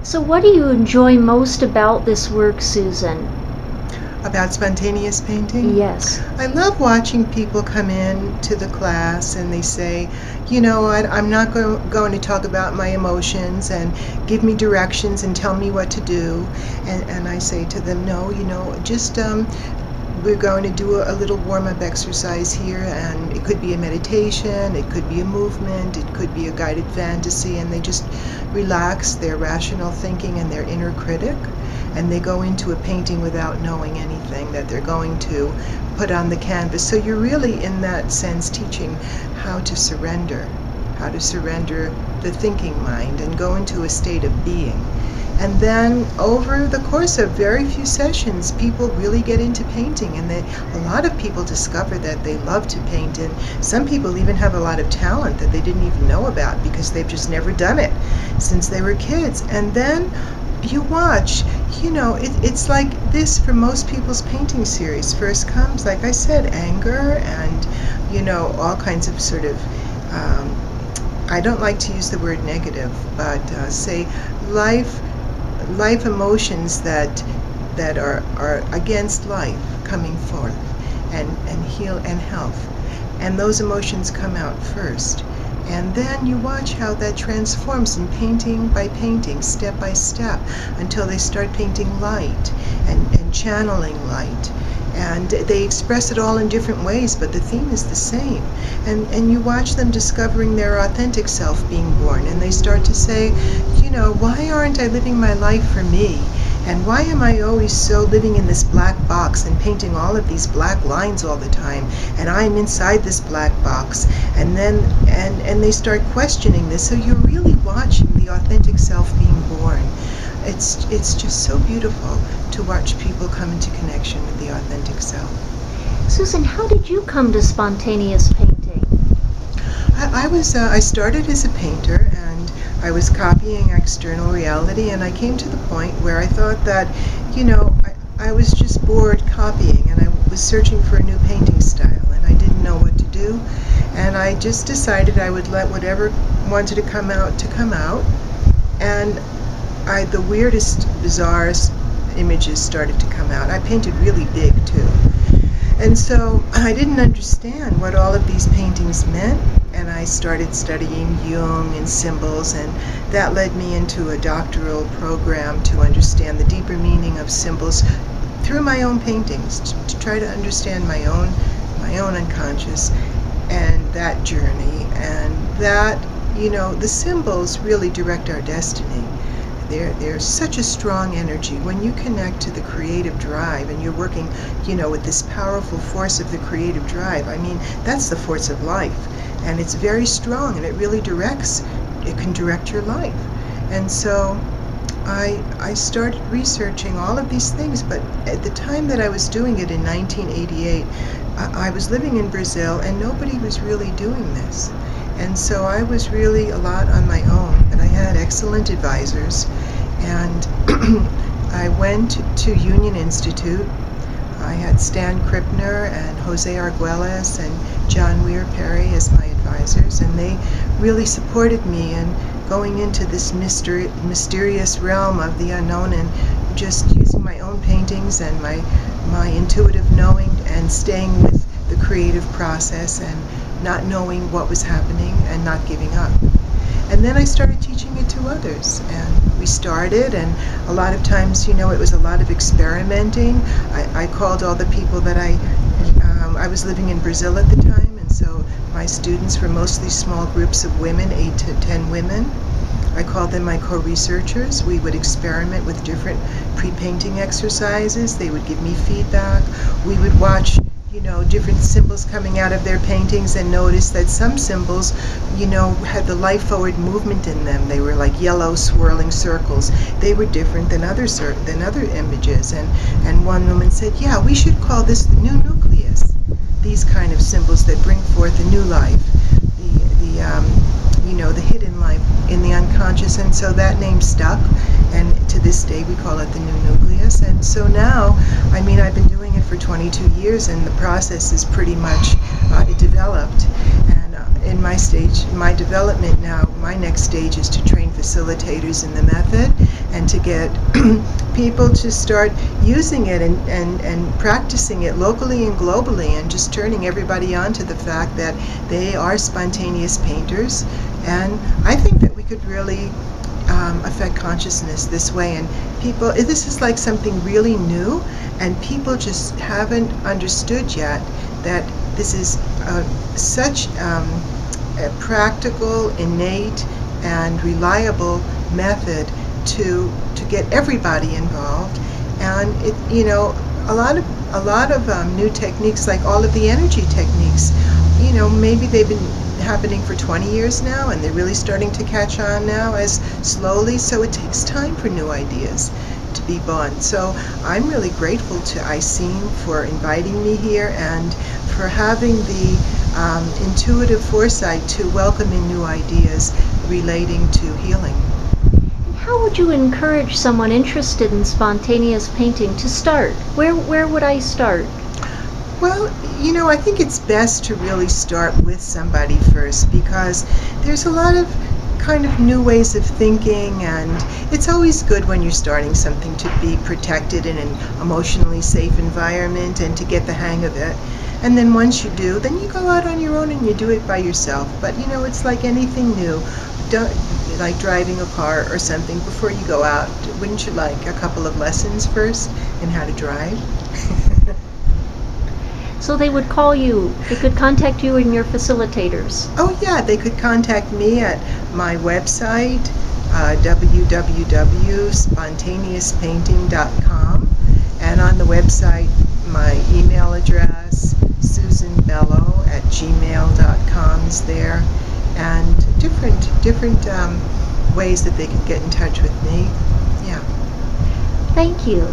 So what do you enjoy most about this work, Susan? About spontaneous painting? Yes. I love watching people come in to the class and they say, you know what, I'm not going to talk about my emotions and give me directions and tell me what to do. And I say to them, no, just we're going to do a little warm-up exercise here, and it could be a meditation, it could be a movement, it could be a guided fantasy, and they just relax their rational thinking and their inner critic, and they go into a painting without knowing anything that they're going to put on the canvas. So you're really, in that sense, teaching how to surrender the thinking mind and go into a state of being. And then over the course of very few sessions, people really get into painting, and a lot of people discover that they love to paint, and some people even have a lot of talent that they didn't even know about because they've just never done it since they were kids. And then you watch, it's like this for most people's painting series. First comes, like I said, anger and, all kinds of sort of, I don't like to use the word negative, but say life emotions that are against life coming forth, and heal and health. And those emotions come out first. And then you watch how that transforms in painting by painting, step by step, until they start painting light and channeling light. And they express it all in different ways, but the theme is the same. And you watch them discovering their authentic self being born, and they start to say, why aren't I living my life for me? And why am I always so living in this black box and painting all of these black lines all the time? And I'm inside this black box. And then and they start questioning this. So you're really watching the authentic self being born. It's just so beautiful to watch people come into connection with the authentic self. Susan, how did you come to spontaneous painting? I started as a painter, and I was copying external reality, and I came to the point where I thought that, I was just bored copying, and I was searching for a new painting style, and I didn't know what to do, and I just decided I would let whatever wanted to come out, and the weirdest, bizarrest images started to come out. I painted really big too. And so I didn't understand what all of these paintings meant, and I started studying Jung and symbols, and that led me into a doctoral program to understand the deeper meaning of symbols through my own paintings, to try to understand my own unconscious and that journey. And that, the symbols really direct our destiny. They're such a strong energy. When you connect to the creative drive and you're working, with this powerful force of the creative drive, that's the force of life. And it's very strong, and it really it can direct your life. And so I started researching all of these things, but at the time that I was doing it in 1988, I was living in Brazil, and nobody was really doing this. And so I was really a lot on my own, but I had excellent advisors, and I went to Union Institute. I had Stan Krippner and Jose Arguelles and John Weir Perry as my advisors, and they really supported me in going into this mysterious realm of the unknown, and just using my own paintings and my intuitive knowing, and staying with the creative process and not knowing what was happening and not giving up. And then I started teaching it to others, and we started, and a lot of times, it was a lot of experimenting. I called all the people that I was living in Brazil at the time, and so my students were mostly small groups of women, 8 to 10 women. I called them my co-researchers. We would experiment with different pre-painting exercises. They would give me feedback. We would watch different symbols coming out of their paintings, and notice that some symbols, had the life forward movement in them. They were like yellow swirling circles. They were different than other images. And one woman said, yeah, we should call this the new nucleus. These kind of symbols that bring forth a new life, the hidden life in the unconscious. And so that name stuck, and to this day we call it the new nucleus. And so now, I've been doing it for 22 years, and the process is pretty much it developed, and in my stage, my development now, my next stage is to train facilitators in the method and to get people to start using it and practicing it locally and globally, and just turning everybody on to the fact that they are spontaneous painters. And I think that we could really affect consciousness this way. And people, this is like something really new, and people just haven't understood yet that this is such a practical, innate, and reliable method to get everybody involved. And it, you know, a lot of new techniques, like all of the energy techniques, you know, maybe they've been happening for 20 years now, and they're really starting to catch on now as slowly. So it takes time for new ideas to be born. So I'm really grateful to ISSSEEM for inviting me here and for having the intuitive foresight to welcome in new ideas relating to healing. How would you encourage someone interested in spontaneous painting to start? Where would I start? Well, you know, I think it's best to really start with somebody first, because there's a lot of kind of new ways of thinking, and it's always good when you're starting something to be protected in an emotionally safe environment and to get the hang of it. And then once you do, then you go out on your own and you do it by yourself. But you know, it's like anything new. Don't, like driving a car or something, before you go out, wouldn't you like a couple of lessons first in how to drive? So they would call you, they could contact you and your facilitators. Oh yeah, they could contact me at my website, www.spontaneouspainting.com, and on the website my email address, susanbello@gmail.com, is there, and different ways that they could get in touch with me. Yeah. Thank you.